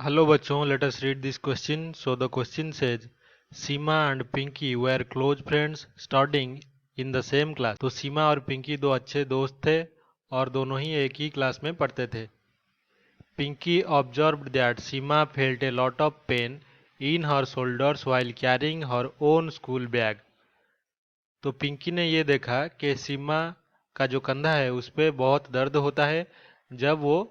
Hello बच्चों, let us read this question. So the question says, Seema and Pinky were close friends studying in the same class. तो सीमा और पिंकी दो अच्छे दोस्त थे और दोनों ही एक ही क्लास में पढ़ते थे. Pinky observed that Seema felt a lot of pain in her shoulders while carrying her own school bag. तो पिंकी ने ये देखा कि सीमा का जो कंधा है उस पे बहुत दर्द होता है जब वो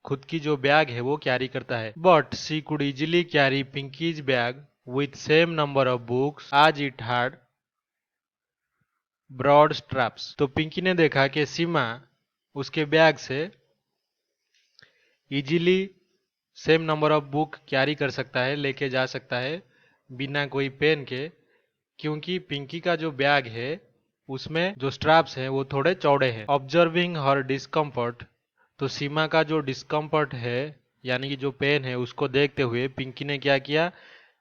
खुद की जो बैग है वो कैरी करता है. But she could easily carry pinkies bag with same number of books आज इट हैड ब्रॉड स्ट्रैप्स. तो पिंकी ने देखा कि सीमा उसके बैग से easily same number of book carry कर सकता है, लेके जा सकता है बिना कोई पेन के, क्योंकि पिंकी का जो बैग है उसमें जो स्ट्रैप्स हैं वो थोड़े चौड़े हैं. ऑब्जर्विंग हर डिस्कम्फर्ट, तो सीमा का जो डिस्कम्फर्ट है यानी कि जो पेन है उसको देखते हुए पिंकी ने क्या किया,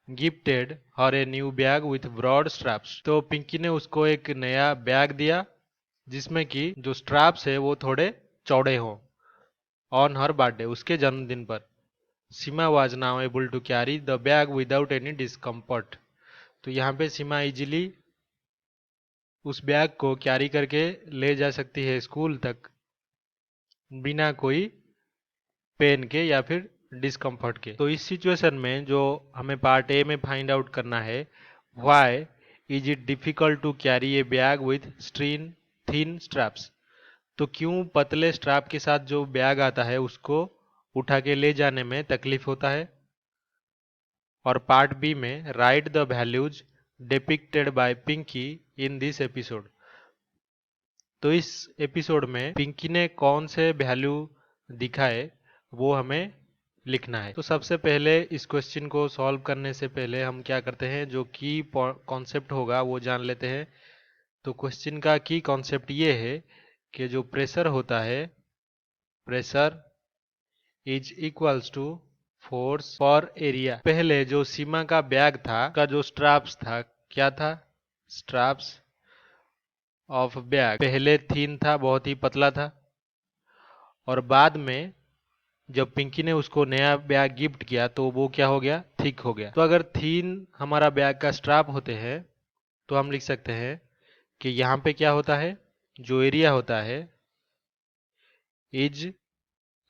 gifted her a new bag with broad straps. तो पिंकी ने उसको एक नया बैग दिया जिसमें कि जो स्ट्रैप्स है वो थोड़े चौड़े हों. ऑन हर बर्थडे, उसके जन्मदिन पर, Seema was now able to carry the bag without any discomfort. तो यहाँ पे सीमा इजीली उस बैग को कैरी करके ले जा सकती है स्कूल तक बिना कोई पेन के या फिर डिस्कम्फर्ट के. तो इस सिचुएशन में जो हमें पार्ट ए में फाइंड आउट करना है, why is it difficult to carry a bag with strain thin straps. तो क्यों पतले स्ट्रैप के साथ जो बैग आता है उसको उठा के ले जाने में तकलीफ होता है. और पार्ट बी में write the values depicted by Pinky in this episode. तो इस एपिसोड में पिंकी ने कौन से वैल्यू दिखाए वो हमें लिखना है. तो सबसे पहले इस क्वेश्चन को सॉल्व करने से पहले हम क्या करते हैं, जो की कॉन्सेप्ट होगा वो जान लेते हैं. तो क्वेश्चन का की कॉन्सेप्ट ये है कि जो प्रेशर होता है, pressure is equals to force per area. पहले जो सीमा का बैग था का जो स्ट्रैप्स था, क्या था, स्ट्रैप्स ऑफ बैग पहले थिन था, बहुत ही पतला था, और बाद में जब पिंकी ने उसको नया बैग गिफ्ट किया तो वो क्या हो गया, थिक हो गया. तो अगर थिन हमारा बैग का स्ट्रैप होते हैं तो हम लिख सकते हैं कि यहाँ पे क्या होता है, जो एरिया होता है इज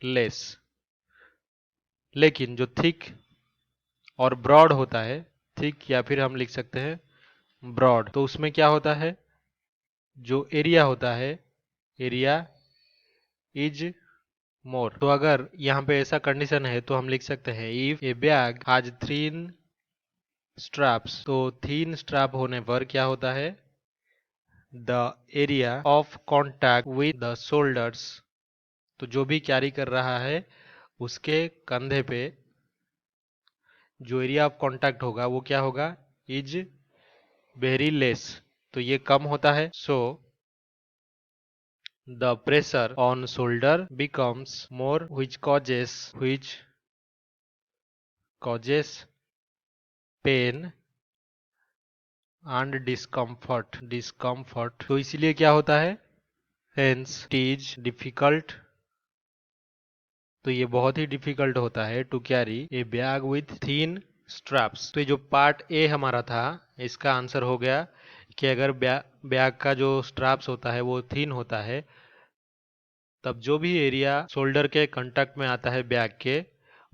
लेस, लेकिन जो थिक और ब्रॉड होता है, थिक या फिर हम लिख सकते हैं ब्रॉड, तो उसमें क्या होता है, जो एरिया होता है, एरिया इज मोर. तो अगर यहाँ पे ऐसा कंडीशन है तो हम लिख सकते हैं if A bag has thin straps. तो थीन स्ट्रैप होने पर क्या होता है, the area of contact with the shoulders. तो जो भी कैरी कर रहा है उसके कंधे पे जो एरिया ऑफ कॉन्टैक्ट होगा वो क्या होगा, इज वेरी लेस. तो ये कम होता है. So the pressure on shoulder becomes more which causes pain and discomfort. तो इसीलिए क्या होता है, हेंस इट इज डिफिकल्ट. तो ये बहुत ही डिफिकल्ट होता है to carry a bag with thin straps. तो ये जो पार्ट ए हमारा था इसका आंसर हो गया कि अगर बैग का जो स्ट्रैप्स होता है वो थीन होता है तब जो भी एरिया शोल्डर के कांटेक्ट में आता है बैग के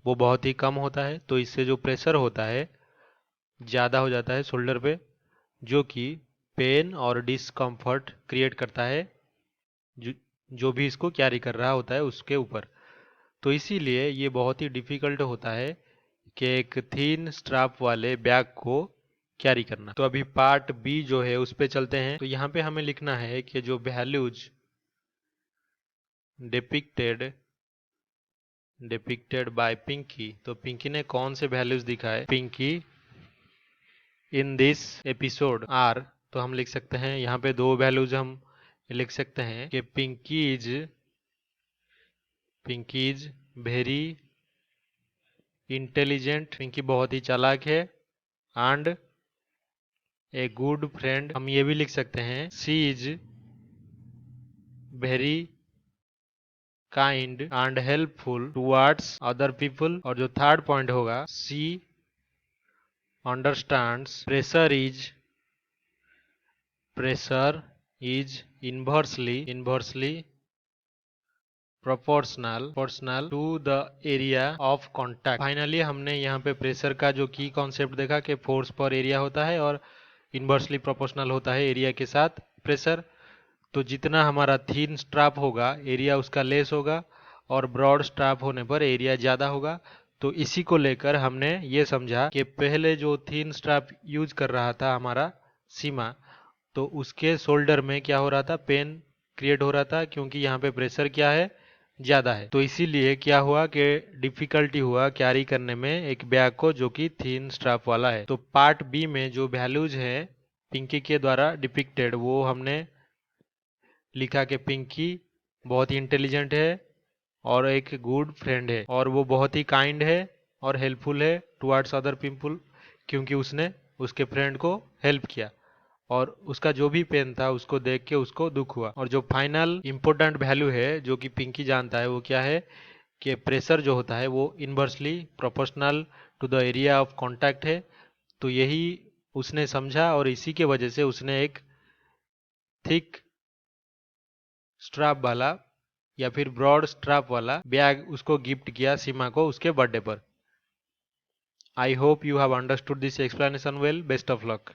वो बहुत ही कम होता है. तो इससे जो प्रेशर होता है ज़्यादा हो जाता है शोल्डर पे, जो कि पेन और डिस्कम्फर्ट क्रिएट करता है जो भी इसको कैरी कर रहा होता है उसके ऊपर. तो इसीलिए ये बहुत ही डिफिकल्ट होता है कि एक थीन स्ट्रैप वाले बैग को कैरी करना. तो अभी पार्ट बी जो है उस पे चलते हैं. तो यहाँ पे हमें लिखना है कि जो वैल्यूज डिपिक्टेड बाय पिंकी, तो पिंकी ने कौन से वैल्यूज दिखाए, Pinky in this episode are. तो हम लिख सकते हैं यहाँ पे दो वैल्यूज हम लिख सकते हैं कि Pinky is very intelligent, Pinky बहुत ही चालाक है, एंड ए गुड फ्रेंड. हम ये भी लिख सकते हैं she is very kind and helpful towards other people. और जो थर्ड पॉइंट होगा, she understands pressure is inversely proportional to the area of contact. Finally हमने यहाँ पे प्रेशर का जो की कॉन्सेप्ट देखा कि फोर्स पर एरिया होता है और इनवर्सली प्रोपोर्शनल होता है एरिया के साथ प्रेशर। तो जितना हमारा थीन स्ट्रैप होगा एरिया उसका लेस होगा और ब्रॉड स्ट्रैप होने पर एरिया ज़्यादा होगा। तो इसी को लेकर हमने ये समझा कि पहले जो थीन स्ट्रैप यूज कर रहा था हमारा सीमा, तो उसके शोल्डर में क्या हो रहा था, पेन क्रिएट हो रहा था क्योंकि यहाँ पे प्रेशर क्या है, ज़्यादा है। तो इसीलिए क्या हुआ कि डिफिकल्टी हुआ कैरी करने में एक बैग को जो कि थीन स्ट्रैप वाला है। तो पार्ट बी में जो वैल्यूज है पिंकी के द्वारा डिपिक्टेड वो हमने लिखा कि पिंकी बहुत ही इंटेलिजेंट है और एक गुड फ्रेंड है और वो बहुत ही काइंड है और हेल्पफुल है टुवर्ड्स अदर पीपल क्योंकि उसने उसके फ्रेंड को हेल्प किया और उसका जो भी पेन था उसको देख के उसको दुख हुआ। और जो फाइनल इंपॉर्टेंट वैल्यू है जो कि पिंकी जानता है वो क्या है कि प्रेशर जो होता है वो inversely proportional to the area of contact है। तो यही उसने समझा और इसी के वजह से उसने एक थिक स्ट्रैप वाला या फिर ब्रॉड स्ट्रैप वाला बैग उसको गिफ्ट किया सीमा को उसके बर्थडे पर। I hope you have understood this explanation well. Best of luck.